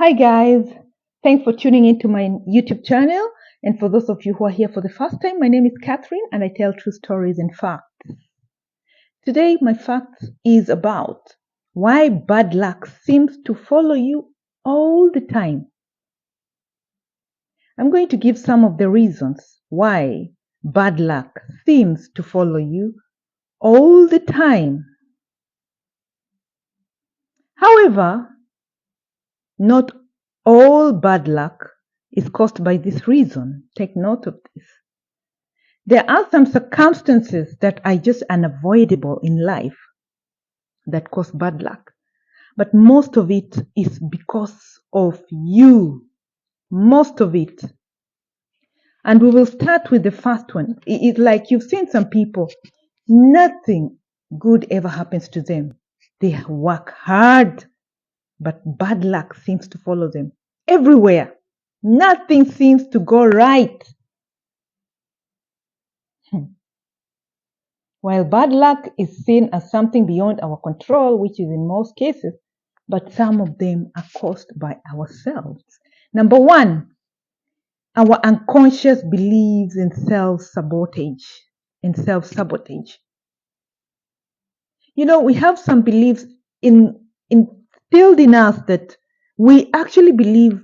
Hi guys, thanks for tuning into my YouTube channel. And for those of you who are here for the first time, my name is Catherine and I tell true stories and facts. Today, my fact is about why bad luck seems to follow you all the time. I'm going to give some of the reasons why bad luck seems to follow you all the time. However, not all bad luck is caused by this reason. Take note of this. There are some circumstances that are just unavoidable in life that cause bad luck. But most of it is because of you. Most of it. And we will start with the first one. It's like you've seen some people, nothing good ever happens to them. They work hard, but bad luck seems to follow them everywhere. Nothing seems to go right. While bad luck is seen as something beyond our control, which is in most cases, but some of them are caused by ourselves. Number one, our unconscious beliefs in self-sabotage. We have some beliefs instilled in us that we actually believe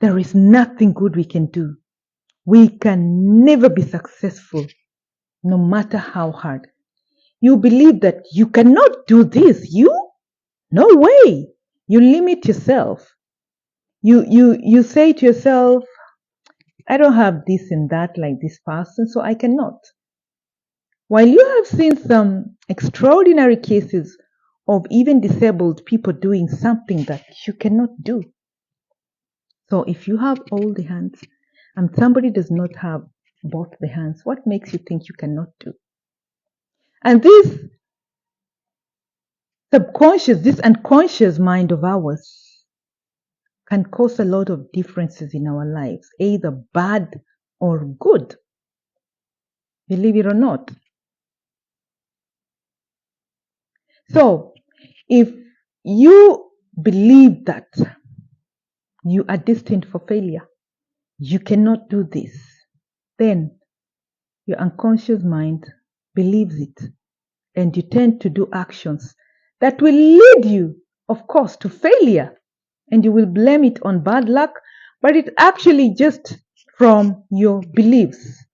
there is nothing good we can do. We can never be successful, no matter how hard. You believe that you cannot do this. No way. You limit yourself. You say to yourself, I don't have this and that like this person, so I cannot. While you have seen some extraordinary cases of even disabled people doing something that you cannot do. So if you have all the hands and somebody does not have both the hands, what makes you think you cannot do? And this unconscious mind of ours can cause a lot of differences in our lives, either bad or good. Believe it or not. So, if you believe that you are destined for failure, you cannot do this, then your unconscious mind believes it, and you tend to do actions that will lead you, of course, to failure. And you will blame it on bad luck, but it's actually just from your beliefs.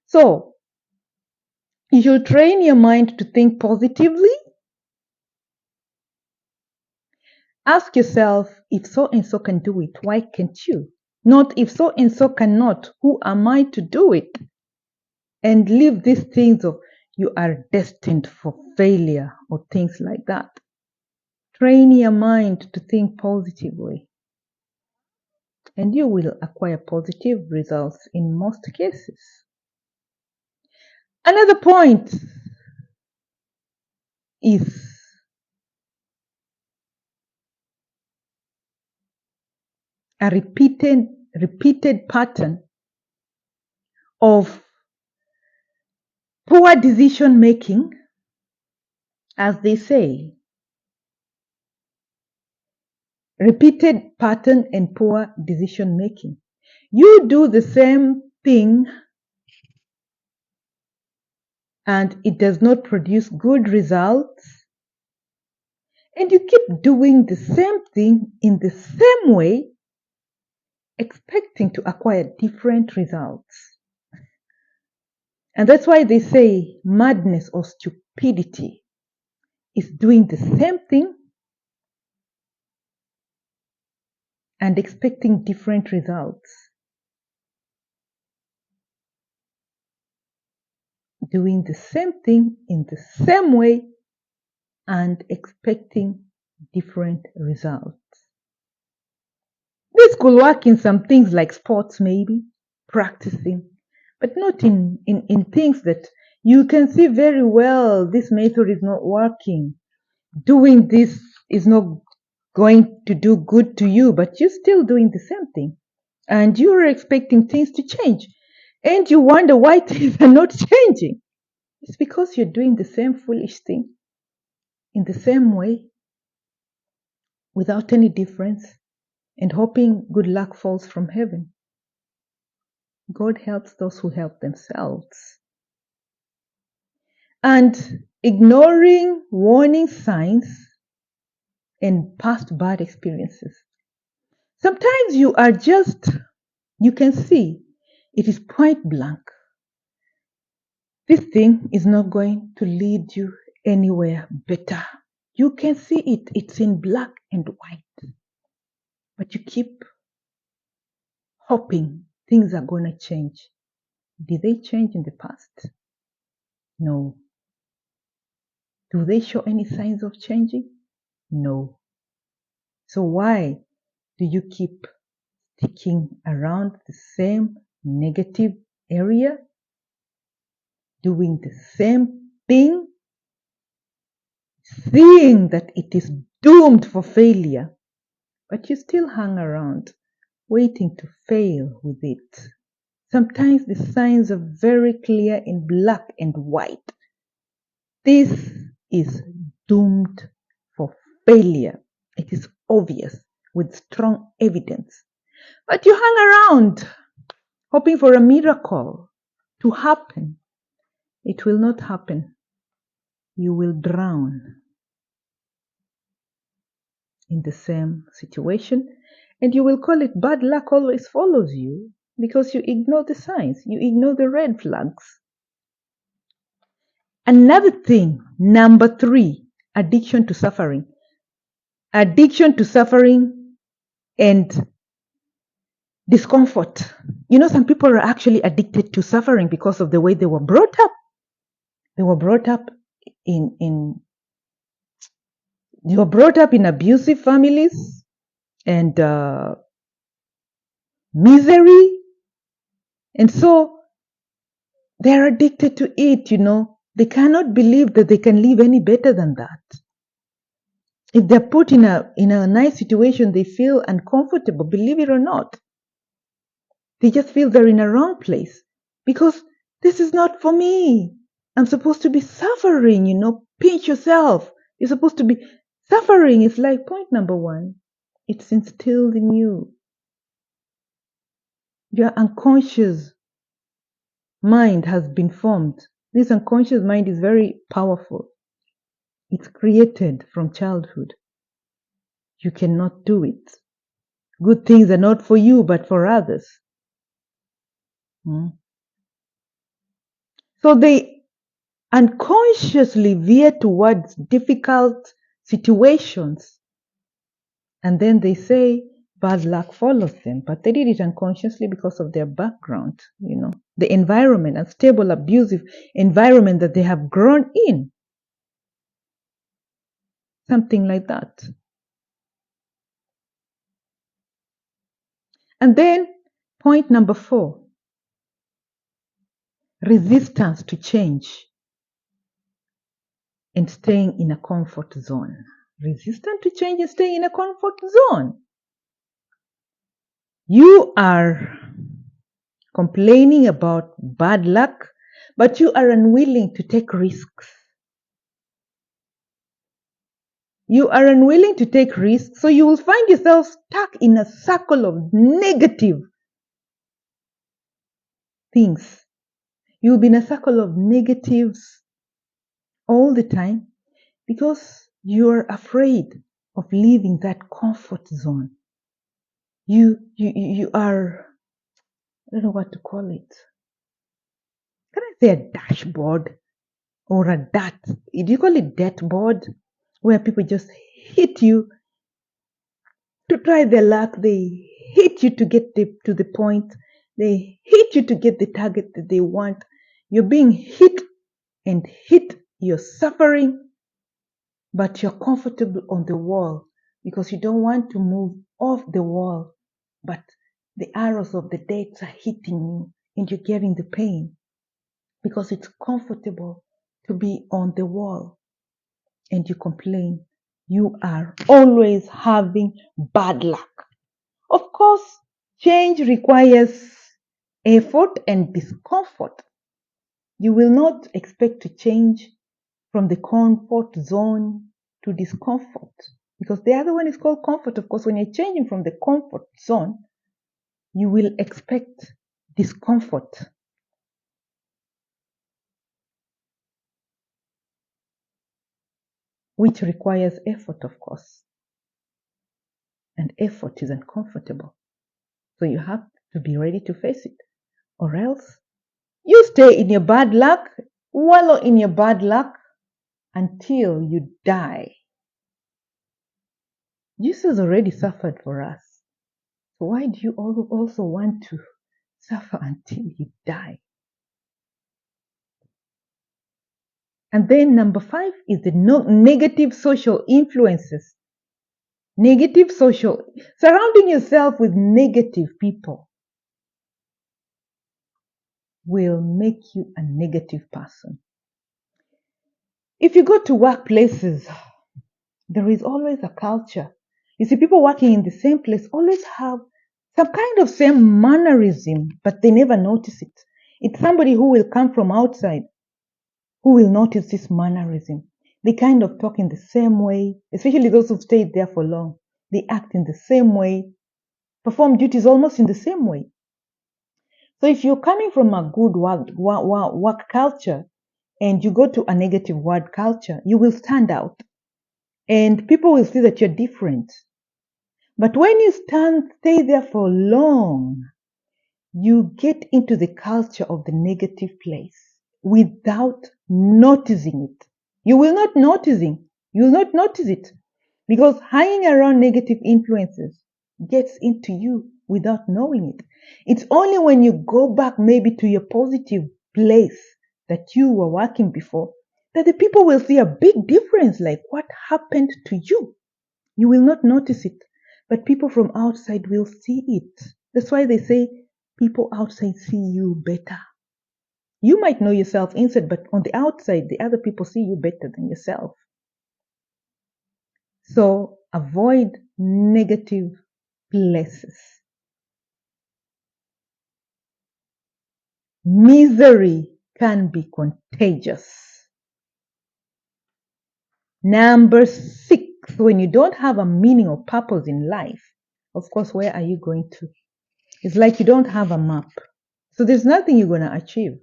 So, you should train your mind to think positively. Ask yourself, if so and so can do it, why can't you? Not if so and so cannot, who am I to do it? And leave these things of you are destined for failure or things like that. Train your mind to think positively, and you will acquire positive results in most cases. Another point is a repeated pattern of poor decision making, as they say. Repeated pattern and poor decision making. You do the same thing and it does not produce good results, and you keep doing the same thing in the same way, expecting to acquire different results. And that's why they say madness or stupidity is doing the same thing and expecting different results. Doing the same thing in the same way and expecting different results. This could work in some things like sports, maybe, practicing, but not in things that you can see very well this method is not working. Doing this is not going to do good to you, but you're still doing the same thing. And you're expecting things to change. And you wonder why things are not changing. It's because you're doing the same foolish thing in the same way, without any difference. and hoping good luck falls from heaven. God helps those who help themselves. And ignoring warning signs and past bad experiences. Sometimes you can see it is point blank. This thing is not going to lead you anywhere better. You can see it, it's in black and white. But you keep hoping things are going to change. Did they change in the past? No. Do they show any signs of changing? No. So why do you keep sticking around the same negative area, doing the same thing, seeing that it is doomed for failure, but you still hang around, waiting to fail with it? Sometimes the signs are very clear in black and white. This is doomed for failure. It is obvious with strong evidence. But you hang around, hoping for a miracle to happen. It will not happen. You will drown in the same situation, and you will call it bad luck always follows you because you ignore the signs, you ignore the red flags. Another thing, number 3, addiction to suffering. Addiction to suffering and discomfort. Some people are actually addicted to suffering because of the way they were brought up. They were brought up in abusive families and misery, and so they're addicted to it. They cannot believe that they can live any better than that. If they're put in a nice situation, they feel uncomfortable, believe it or not. They just feel they're in a wrong place because this is not for me. I'm supposed to be suffering, pinch yourself. You're supposed to be suffering. It's like point number 1. It's instilled in you. Your unconscious mind has been formed. This unconscious mind is very powerful. It's created from childhood. You cannot do it. Good things are not for you, but for others. So they unconsciously veer towards difficult situations, and then they say bad luck follows them, but they did it unconsciously because of their background, the environment, unstable, abusive environment that they have grown in, something like that. And then point number 4, resistance to change and staying in a comfort zone. Resistant to change and staying in a comfort zone. You are complaining about bad luck, but you are unwilling to take risks. You are unwilling to take risks, so you will find yourself stuck in a circle of negative things. You will be in a circle of negatives all the time because you are afraid of leaving that comfort zone. You are, I don't know what to call it. Can I say a dashboard or a dart? Do you call it dartboard? Where people just hit you to try their luck. They hit you to get to the point. They hit you to get the target that they want. You're being hit and hit. You're suffering, but you're comfortable on the wall because you don't want to move off the wall. But the arrows of the darts are hitting you and you're getting the pain because it's comfortable to be on the wall, and you complain. You are always having bad luck. Of course, change requires effort and discomfort. You will not expect to change from the comfort zone to discomfort. Because the other one is called comfort. Of course, when you're changing from the comfort zone, you will expect discomfort. Which requires effort, of course. And effort is uncomfortable. So you have to be ready to face it. Or else you stay in your bad luck, wallow in your bad luck until you die. Jesus already suffered for us. So why do you also want to suffer until you die? And then number 5 is the negative social influences. Surrounding yourself with negative people will make you a negative person. If you go to workplaces, there is always a culture. You see, people working in the same place always have some kind of same mannerism, but they never notice it. It's somebody who will come from outside who will notice this mannerism. They kind of talk in the same way, especially those who've stayed there for long. They act in the same way, perform duties almost in the same way. So if you're coming from a good work culture and you go to a negative work culture, you will stand out. And people will see that you're different. But when you stay there for long, you get into the culture of the negative place without noticing it. You will not notice it because hanging around negative influences gets into you without knowing it. It's only when you go back maybe to your positive place that you were working before that the people will see a big difference, like what happened to you. You will not notice it, but people from outside will see it. That's why they say people outside see you better. You might know yourself inside, but on the outside, the other people see you better than yourself. So avoid negative places. Misery can be contagious. Number 6, when you don't have a meaning or purpose in life, of course, where are you going to? It's like you don't have a map. So there's nothing you're going to achieve.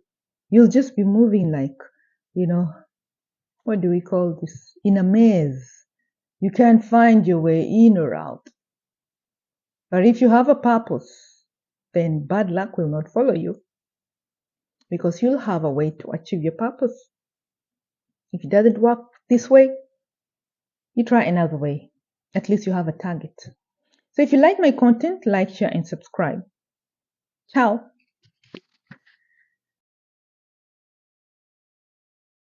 You'll just be moving like, what do we call this? In a maze. You can't find your way in or out. But if you have a purpose, then bad luck will not follow you because you'll have a way to achieve your purpose. If it doesn't work this way, you try another way. At least you have a target. So if you like my content, like, share, and subscribe. Ciao.